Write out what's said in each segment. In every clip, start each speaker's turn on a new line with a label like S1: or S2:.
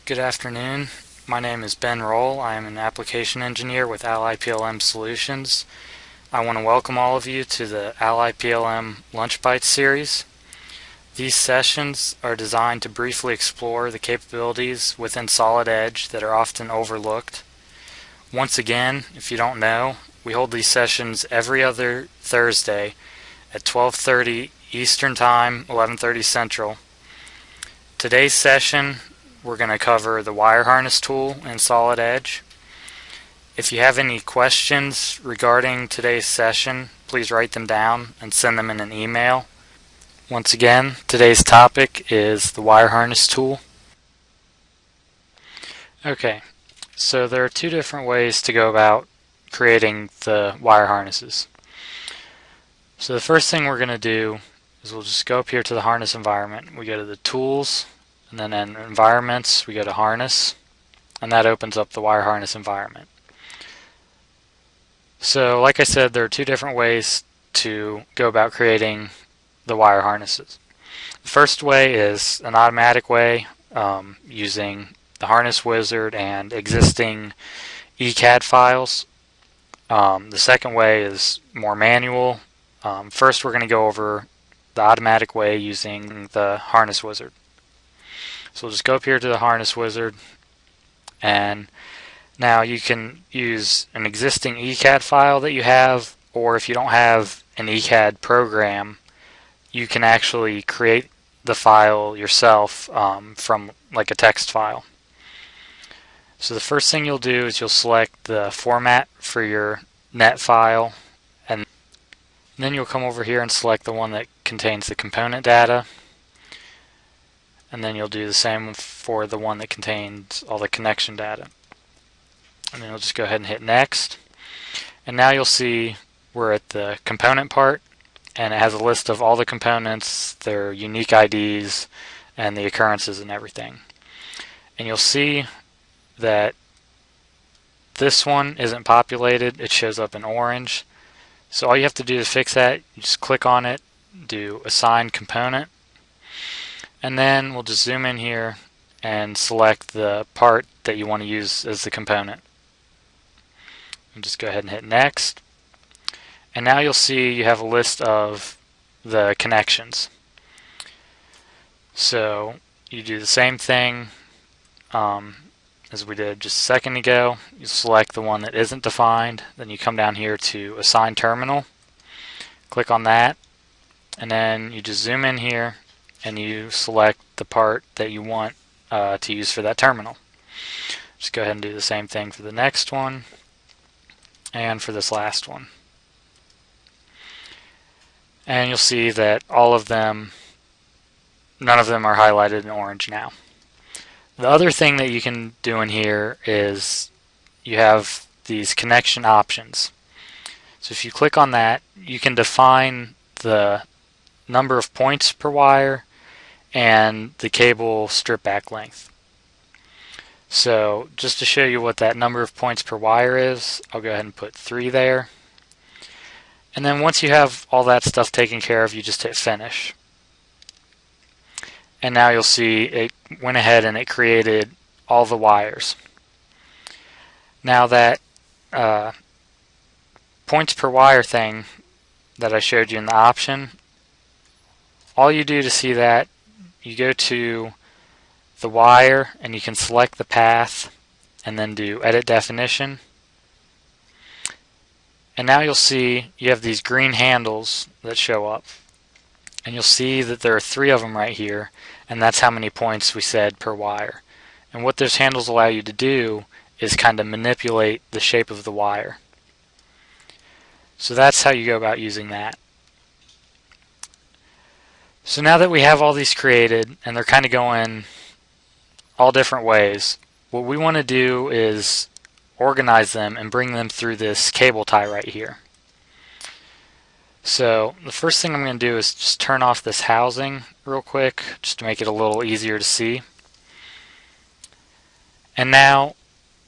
S1: Good afternoon. My name is Ben Roll. I am an application engineer with Ally PLM Solutions. I want to welcome all of you to the Ally PLM Lunch Bytes series. These sessions are designed to briefly explore the capabilities within Solid Edge that are often overlooked. Once again, if you don't know, we hold these sessions every other Thursday at 12:30 Eastern Time, 11:30 Central. Today's session, we're going to cover the wire harness tool in Solid Edge. If you have any questions regarding today's session, please write them down and send them in an email. Once again, today's topic is the wire harness tool. Okay, so there are two different ways to go about creating the wire harnesses. So the first thing we're going to do is we'll just go up here to the harness environment. We go to the tools, and then in environments we go to harness, and that opens up the wire harness environment. So like I said, there are two different ways to go about creating the wire harnesses. The first way is an automatic way using the harness wizard and existing ECAD files. The second way is more manual. First we're going to go over the automatic way using the harness wizard. So we'll just go up here to the harness wizard, and now you can use an existing ECAD file that you have, or if you don't have an ECAD program, you can actually create the file yourself from like a text file. So the first thing you'll do is you'll select the format for your net file, and then you'll come over here and select the one that contains the component data, and then you'll do the same for the one that contains all the connection data. And then you'll just go ahead and hit next, and now you'll see we're at the component part, and it has a list of all the components, their unique IDs, and the occurrences and everything. And you'll see that this one isn't populated. It shows up in orange. So all you have to do to fix that, you just click on it, do assign component, and then we'll just zoom in here and select the part that you want to use as the component. And just go ahead and hit next. And now you'll see you have a list of the connections. So you do the same thing as we did just a second ago. You select the one that isn't defined, then you come down here to assign terminal, click on that, and then you just zoom in here and you select the part that you want to use for that terminal. Just go ahead and do the same thing for the next one and for this last one. And you'll see that all of them, none of them are highlighted in orange now. The other thing that you can do in here is you have these connection options. So if you click on that, you can define the number of points per wire and the cable strip back length. So just to show you what that number of points per wire is, I'll go ahead and put 3 there. And then once you have all that stuff taken care of, you just hit finish. And now you'll see it went ahead and it created all the wires. Now that points per wire thing that I showed you in the option, all you do to see that, you go to the wire and you can select the path and then do edit definition. And now you'll see you have these green handles that show up. And you'll see that there are 3 of them right here, and that's how many points we said per wire. And what those handles allow you to do is kind of manipulate the shape of the wire. So that's how you go about using that. So now that we have all these created and they're kind of going all different ways, what we want to do is organize them and bring them through this cable tie right here. So the first thing I'm going to do is just turn off this housing real quick, just to make it a little easier to see. And now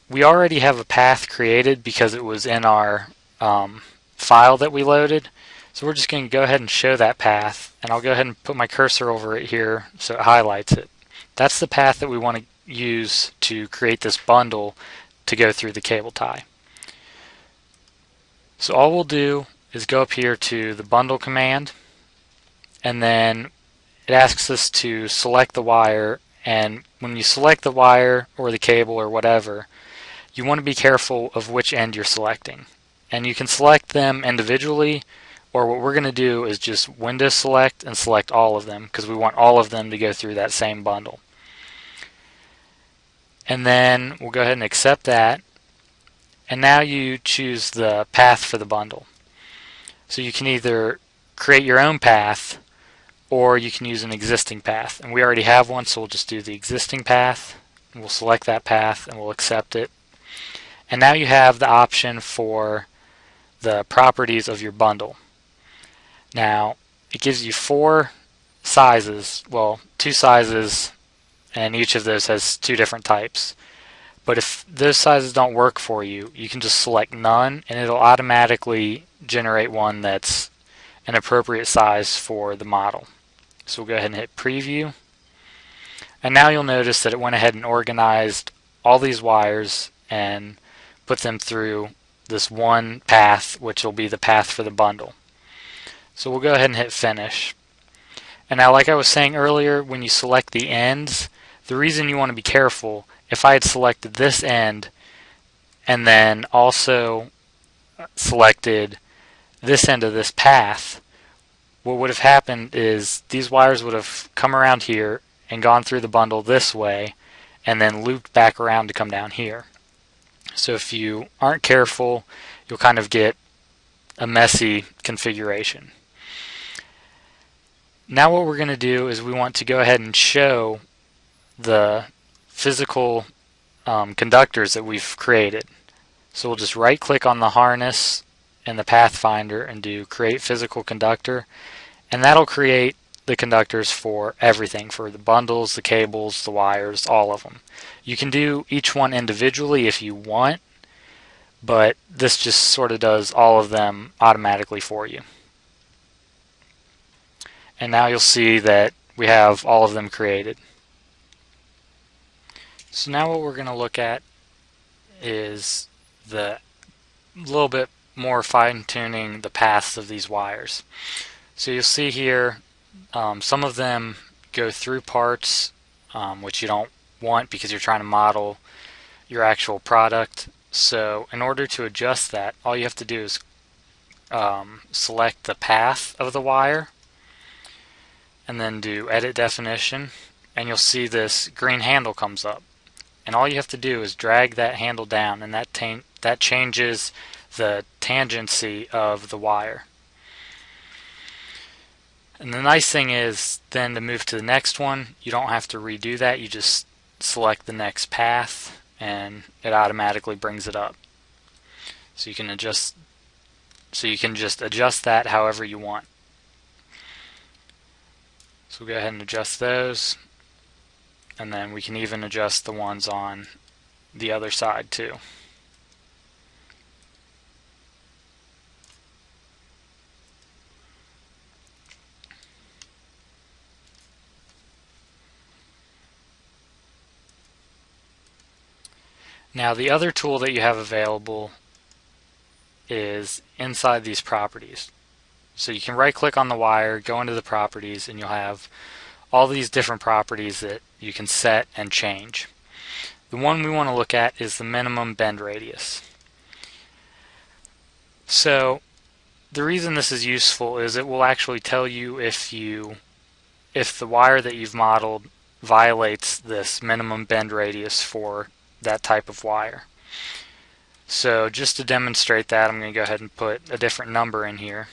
S1: we already have a path created because it was in our file that we loaded. So we're just going to go ahead and show that path, and I'll go ahead and put my cursor over it here so it highlights it. That's the path that we want to use to create this bundle to go through the cable tie. So all we'll do is go up here to the bundle command, and then it asks us to select the wire, and when you select the wire or the cable or whatever, you want to be careful of which end you're selecting. And you can select them individually, or what we're going to do is just window select and select all of them, because we want all of them to go through that same bundle. And then we'll go ahead and accept that, and now you choose the path for the bundle. So you can either create your own path, or you can use an existing path. And we already have one, so we'll just do the existing path. We'll select that path and we'll accept it. And now you have the option for the properties of your bundle. Now, it gives you 4 sizes, well, 2 sizes, and each of those has 2 different types. But if those sizes don't work for you, you can just select none, and it'll automatically generate one that's an appropriate size for the model. So we'll go ahead and hit preview. And now you'll notice that it went ahead and organized all these wires and put them through this one path, which will be the path for the bundle. So we'll go ahead and hit finish. And now, like I was saying earlier, when you select the ends, the reason you want to be careful, if I had selected this end and then also selected this end of this path, what would have happened is these wires would have come around here and gone through the bundle this way and then looped back around to come down here. So if you aren't careful, you'll kind of get a messy configuration. Now what we're going to do is we want to go ahead and show the physical conductors that we've created. So we'll just right click on the harness in the Pathfinder and do create physical conductor, and that'll create the conductors for everything, for the bundles, the cables, the wires, all of them. You can do each one individually if you want, but this just sort of does all of them automatically for you. And now you'll see that we have all of them created. So now what we're going to look at is the little bit more fine-tuning the paths of these wires. So you'll see here some of them go through parts which you don't want because you're trying to model your actual product. So in order to adjust that, all you have to do is select the path of the wire and then do edit definition, and you'll see this green handle comes up. And all you have to do is drag that handle down, and that changes the tangency of the wire. And the nice thing is then to move to the next one, you don't have to redo that. You just select the next path and it automatically brings it up. So you can just adjust that however you want. So we'll go ahead and adjust those, and then we can even adjust the ones on the other side too. Now the other tool that you have available is inside these properties. So you can right click on the wire, go into the properties, and you'll have all these different properties that you can set and change. The one we want to look at is the minimum bend radius. So the reason this is useful is it will actually tell you if the wire that you've modeled violates this minimum bend radius for that type of wire. So just to demonstrate that, I'm going to go ahead and put a different number in here.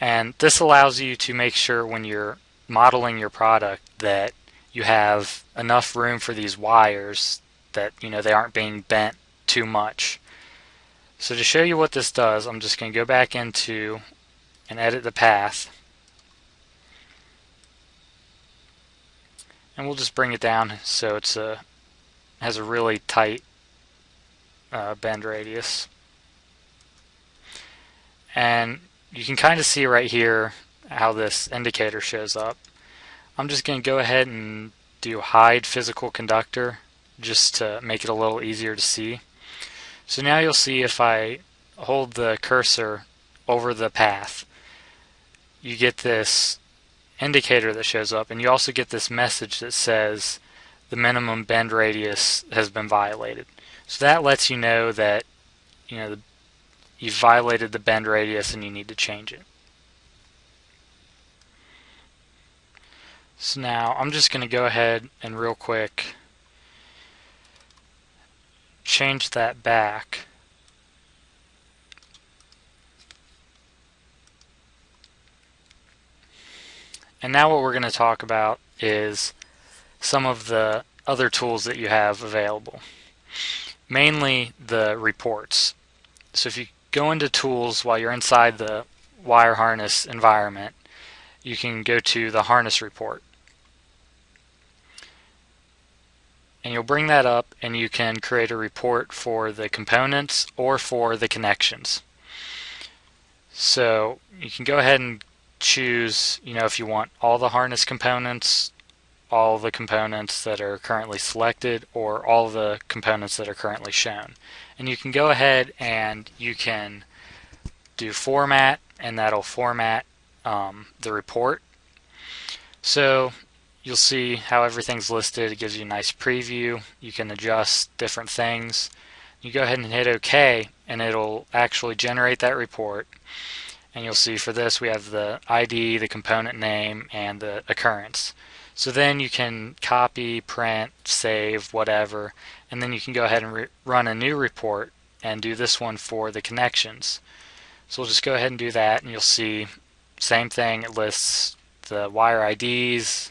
S1: And this allows you to make sure when you're modeling your product that you have enough room for these wires that they aren't being bent too much. So to show you what this does, I'm just going to go back into and edit the path. And we'll just bring it down so it's has a really tight bend radius. And you can kind of see right here how this indicator shows up. I'm just going to go ahead and do hide physical conductor just to make it a little easier to see. So now you'll see if I hold the cursor over the path, you get this indicator that shows up, and you also get this message that says the minimum bend radius has been violated. So that lets you know that you've violated the bend radius and you need to change it. So now I'm just going to go ahead and real quick change that back. And now what we're going to talk about is some of the other tools that you have available. Mainly the reports. So if you go into tools while you're inside the wire harness environment, you can go to the harness report. And you'll bring that up and you can create a report for the components or for the connections. So you can go ahead and choose, if you want all the harness components, all the components that are currently selected, or all the components that are currently shown. And you can go ahead and you can do format, and that'll format the report. So you'll see how everything's listed. It gives you a nice preview. You can adjust different things. You go ahead and hit OK, and it'll actually generate that report. And you'll see for this we have the ID, the component name, and the occurrence. So then you can copy, print, save, whatever, and then you can go ahead and run a new report and do this one for the connections. So we'll just go ahead and do that, and you'll see same thing. It lists the wire IDs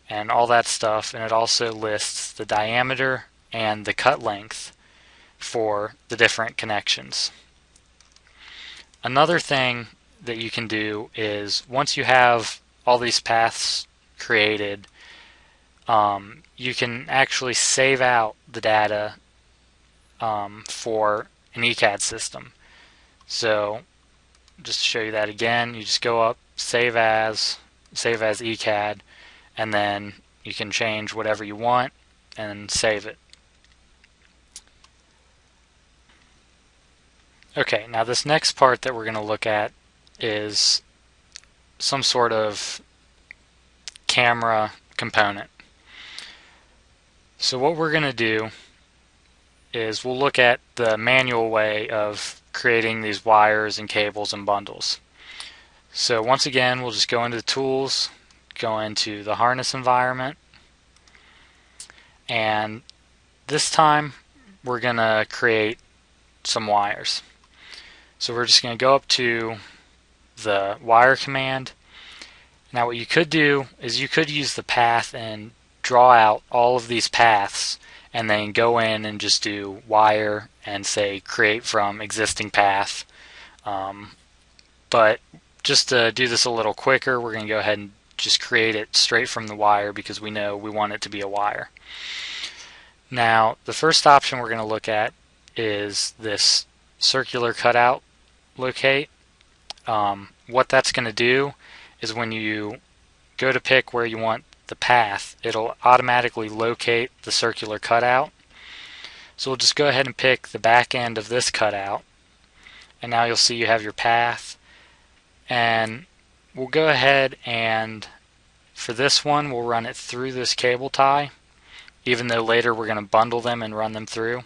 S1: and all that stuff, and it also lists the diameter and the cut length for the different connections. Another thing that you can do is once you have all these paths created, you can actually save out the data for an ECAD system. So just to show you that again, you just go up, save as ECAD, and then you can change whatever you want and save it. Okay, now this next part that we're going to look at is some sort of camera component. So what we're going to do is we'll look at the manual way of creating these wires and cables and bundles. So once again, we'll just go into the tools, go into the harness environment, and this time we're going to create some wires. So we're just going to go up to the wire command. Now what you could do is you could use the path and draw out all of these paths and then go in and just do wire and say create from existing path. But just to do this a little quicker, we're going to go ahead and just create it straight from the wire because we know we want it to be a wire. Now the first option we're going to look at is this circular cutout locate. What that's going to do is when you go to pick where you want the path, it'll automatically locate the circular cutout. So we'll just go ahead and pick the back end of this cutout, and now you'll see you have your path. And we'll go ahead and for this one we'll run it through this cable tie, even though later we're going to bundle them and run them through.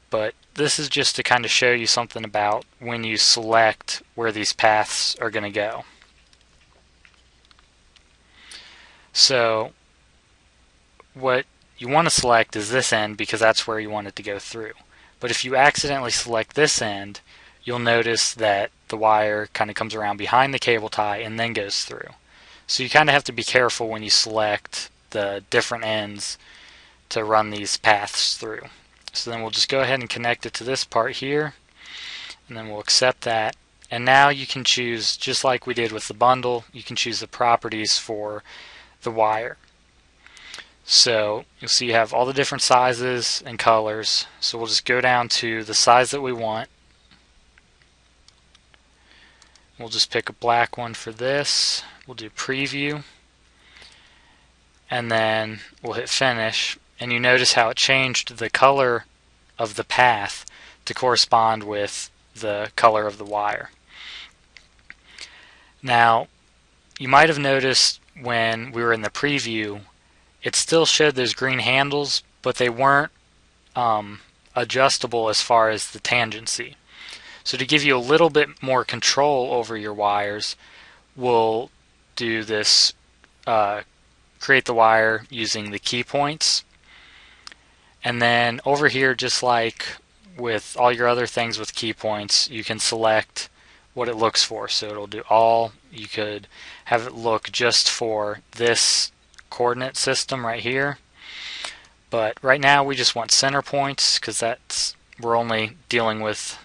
S1: But this is just to kind of show you something about when you select where these paths are going to go. So what you want to select is this end because that's where you want it to go through. But if you accidentally select this end, you'll notice that the wire kind of comes around behind the cable tie and then goes through. So you kind of have to be careful when you select the different ends to run these paths through. So then we'll just go ahead and connect it to this part here, and then we'll accept that. And now you can choose, just like we did with the bundle, you can choose the properties for the wire. So you'll see you have all the different sizes and colors. So we'll just go down to the size that we want. We'll just pick a black one for this. We'll do preview. and then we'll hit finish, and you notice how it changed the color of the path to correspond with the color of the wire. Now, you might have noticed when we were in the preview, it still showed those green handles, but they weren't adjustable as far as the tangency. So to give you a little bit more control over your wires, we'll do this, create the wire using the key points. And then over here, just like with all your other things with key points, you can select what it looks for. So it'll do all. You could have it look just for this coordinate system right here. But right now we just want center points because we're only dealing with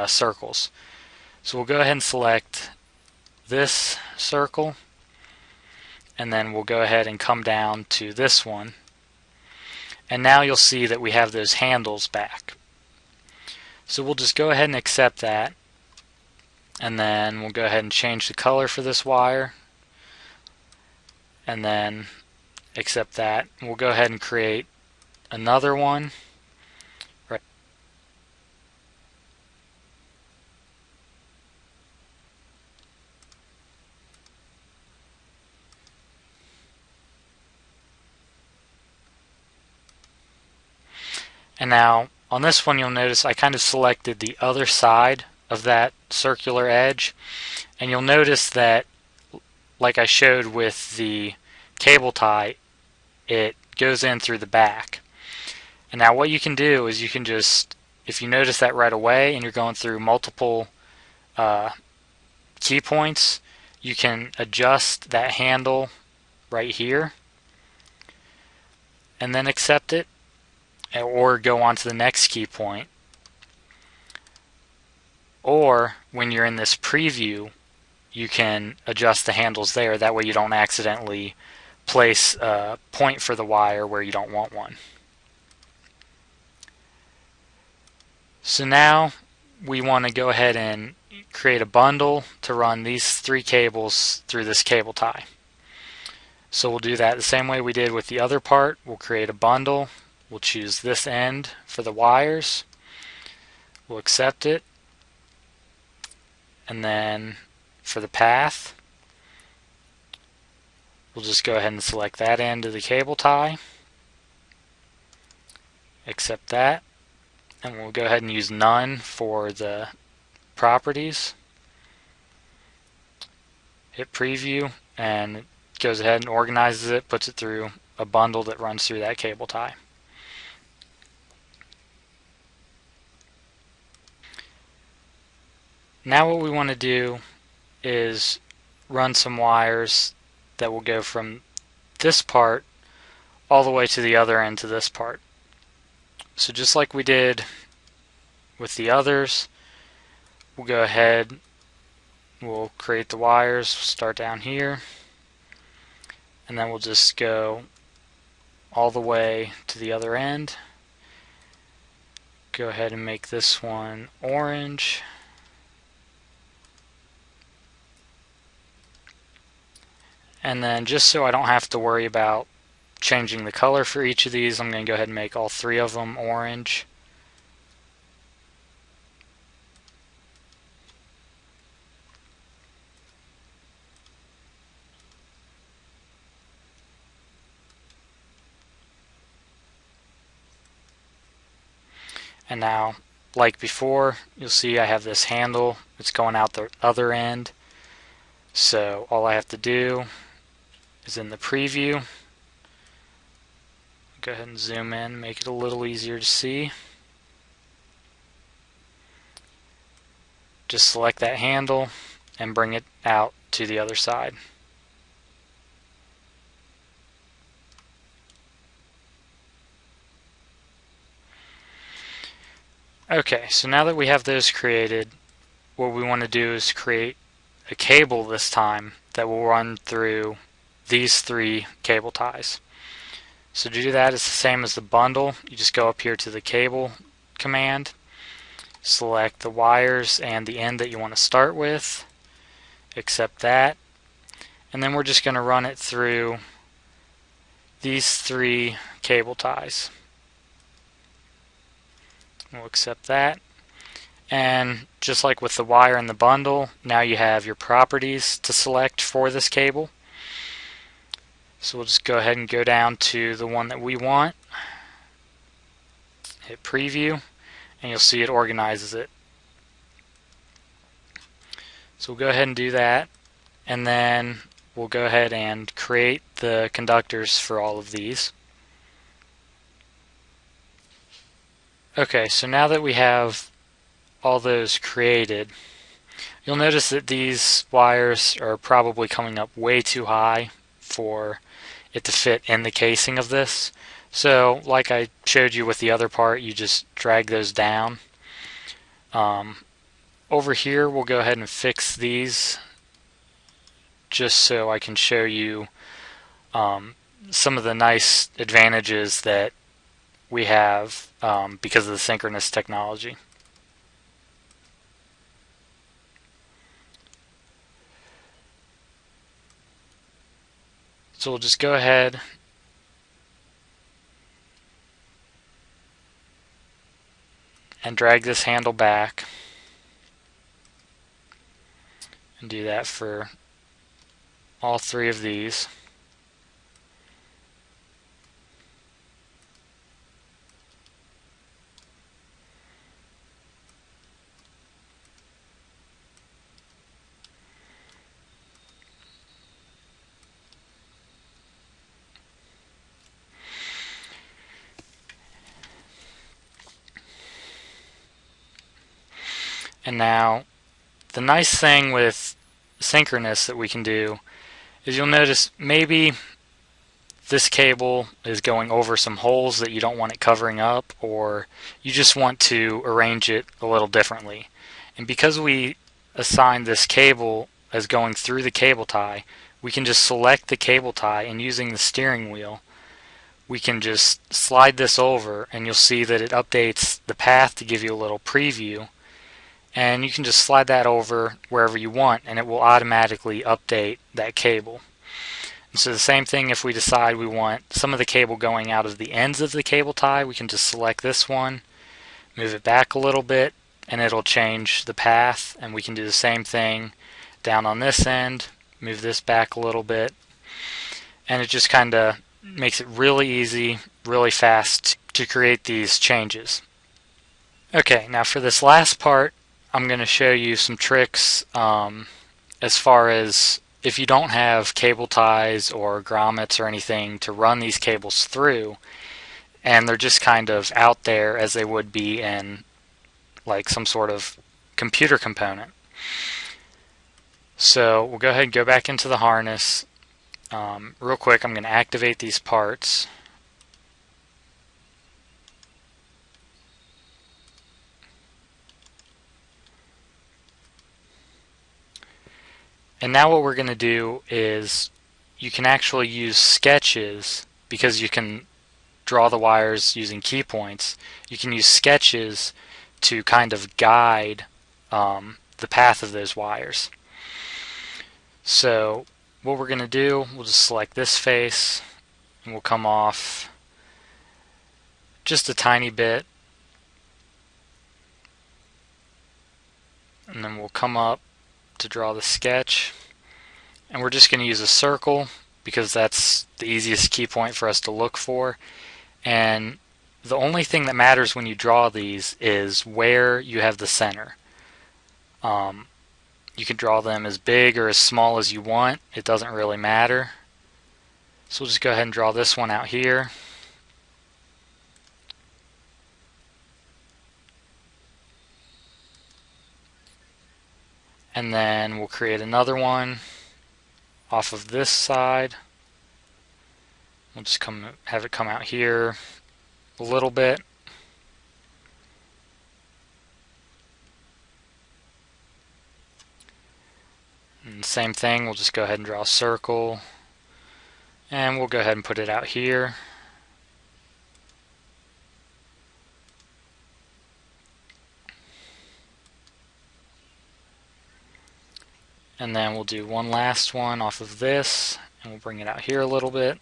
S1: circles. So we'll go ahead and select this circle, and then we'll go ahead and come down to this one. And now you'll see that we have those handles back. So we'll just go ahead and accept that, and then we'll go ahead and change the color for this wire, and then accept that. We'll go ahead and create another one. Right. And now on this one, you'll notice I kind of selected the other side of that circular edge, and you'll notice that, like I showed with the cable tie, it goes in through the back. And now what you can do is you can just, if you notice that right away and you're going through multiple key points, you can adjust that handle right here and then accept it, or go on to the next key point. Or when you're in this preview, you can adjust the handles there. That way you don't accidentally place a point for the wire where you don't want one. So now we want to go ahead and create a bundle to run these 3 cables through this cable tie. So we'll do that the same way we did with the other part. We'll create a bundle. We'll choose this end for the wires. We'll accept it. And then for the path, we'll just go ahead and select that end of the cable tie. Accept that. And we'll go ahead and use none for the properties. Hit preview, and it goes ahead and organizes it, puts it through a bundle that runs through that cable tie. Now what we want to do is run some wires that will go from this part all the way to the other end to this part. So just like we did with the others, we'll go ahead, we'll create the wires, start down here, and then we'll just go all the way to the other end. Go ahead and make this one orange. And then just so I don't have to worry about changing the color for each of these, I'm going to go ahead and make all 3 of them orange. And now, like before, you'll see I have this handle. It's going out the other end. So all I have to do is in the preview, go ahead and zoom in, make it a little easier to see. Just select that handle and bring it out to the other side. Okay, so now that we have those created, what we want to do is create a cable this time that will run through these 3 cable ties. So to do that, it's the same as the bundle. You just go up here to the cable command, select the wires and the end that you want to start with, accept that, and then we're just going to run it through these 3 cable ties. We'll accept that. And just like with the wire in the bundle, now you have your properties to select for this cable. So we'll just go ahead and go down to the one that we want, hit preview, and you'll see it organizes it. So we'll go ahead and do that, and then we'll go ahead and create the conductors for all of these. Okay, so now that we have all those created, you'll notice that these wires are probably coming up way too high for it to fit in the casing of this. So like I showed you with the other part, you just drag those down. Over here we'll go ahead and fix these just so I can show you some of the nice advantages that we have because of the synchronous technology. So we'll just go ahead and drag this handle back and do that for all 3 of these. And now the nice thing with Synchronous that we can do is you'll notice maybe this cable is going over some holes that you don't want it covering up, or you just want to arrange it a little differently. And because we assigned this cable as going through the cable tie, we can just select the cable tie, and using the steering wheel we can just slide this over, and you'll see that it updates the path to give you a little preview. And you can just slide that over wherever you want, and it will automatically update that cable. And so the same thing, if we decide we want some of the cable going out of the ends of the cable tie, we can just select this one, move it back a little bit, and it'll change the path. And we can do the same thing down on this end, move this back a little bit, and it just kind of makes it really easy, really fast to create these changes. Okay, now for this last part, I'm going to show you some tricks as far as if you don't have cable ties or grommets or anything to run these cables through, and they're just kind of out there as they would be in like some sort of computer component. So we'll go ahead and go back into the harness. Real quick, I'm going to activate these parts. And now what we're going to do is you can actually use sketches, because you can draw the wires using key points. You can use sketches to kind of guide the path of those wires. So what we're going to do, we'll just select this face, and we'll come off just a tiny bit, and then we'll come up to draw the sketch, and we're just going to use a circle because that's the easiest key point for us to look for. And the only thing that matters when you draw these is where you have the center. You can draw them as big or as small as you want, it doesn't really matter. So we'll just go ahead and draw this one out here. And then we'll create another one off of this side. We'll just have it come out here a little bit. And same thing, we'll just go ahead and draw a circle, and we'll go ahead and put it out here. And then we'll do one last one off of this, and we'll bring it out here a little bit.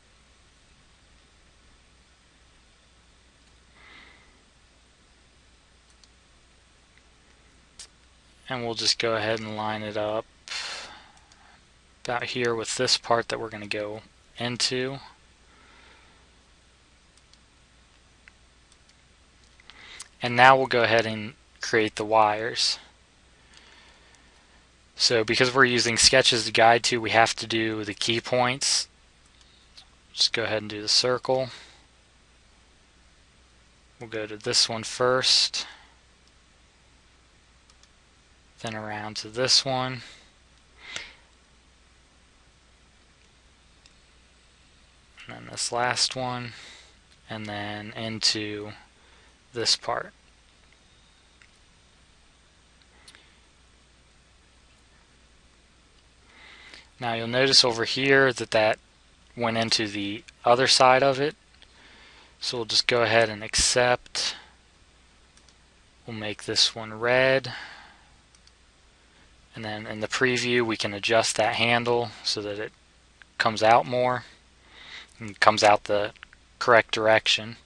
S1: And we'll just go ahead and line it up about here with this part that we're going to go into. And now we'll go ahead and create the wires. So because we're using Sketch as a guide to, we have to do the key points. Just go ahead and do the circle. We'll go to this one first, then around to this one, and then this last one, and then into this part. Now you'll notice over here that went into the other side of it. So we'll just go ahead and accept. We'll make this one red. And then in the preview we can adjust that handle so that it comes out more and comes out the correct direction.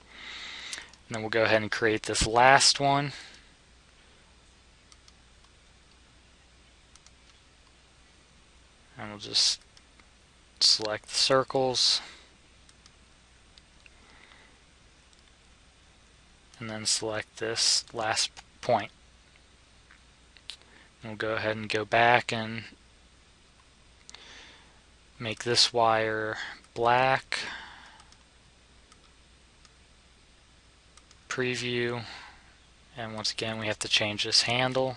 S1: And then we'll go ahead and create this last one. And we'll just select the circles. And then select this last point. And we'll go ahead and go back and make this wire black. Preview. And once again we have to change this handle.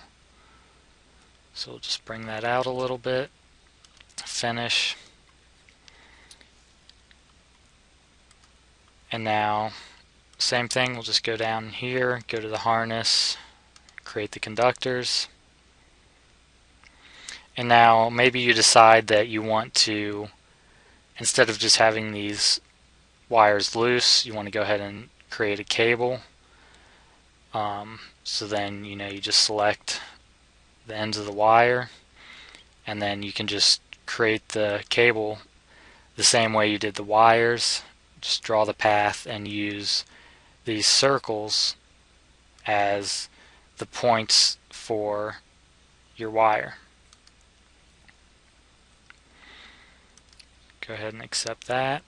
S1: So we'll just bring that out a little bit. Finish. And now same thing, we'll just go down here, go to the harness, create the conductors. And now maybe you decide that you want to, instead of just having these wires loose, you want to go ahead and create a cable. So then you just select the ends of the wire, and then you can just create the cable the same way you did the wires. Just draw the path and use these circles as the points for your wire. Go ahead and accept that.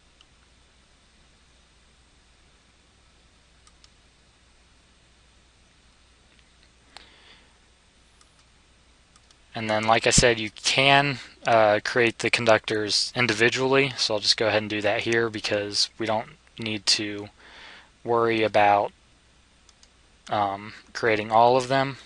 S1: And then, like I said, you can create the conductors individually, so I'll just go ahead and do that here because we don't need to worry about creating all of them.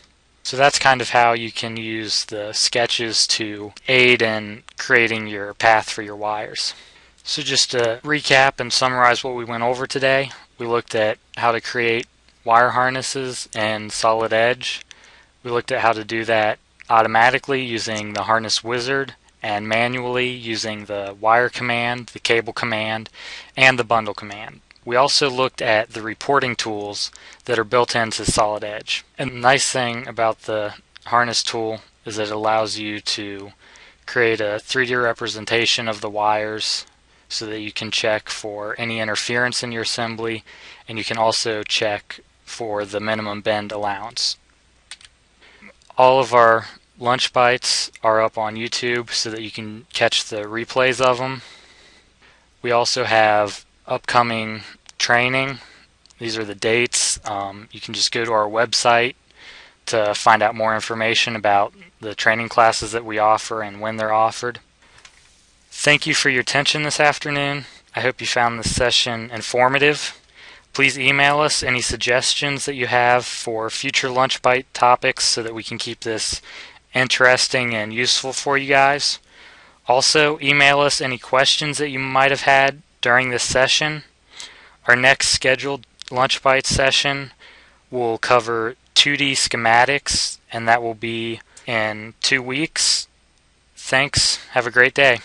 S1: So that's kind of how you can use the sketches to aid in creating your path for your wires. So just to recap and summarize what we went over today, we looked at how to create wire harnesses in Solid Edge. We looked at how to do that automatically using the harness wizard and manually using the wire command, the cable command, and the bundle command. We also looked at the reporting tools that are built into Solid Edge. And the nice thing about the harness tool is that it allows you to create a 3D representation of the wires so that you can check for any interference in your assembly, and you can also check for the minimum bend allowance. All of our Lunch Bytes are up on YouTube so that you can catch the replays of them. We also have upcoming training. These are the dates. You can just go to our website to find out more information about the training classes that we offer and when they're offered. Thank you for your attention this afternoon. I hope you found this session informative. Please email us any suggestions that you have for future Lunch Byte topics so that we can keep this interesting and useful for you guys. Also, email us any questions that you might have had during this session. Our next scheduled Lunch Byte session will cover 2D schematics, and that will be in 2 weeks. Thanks. Have a great day.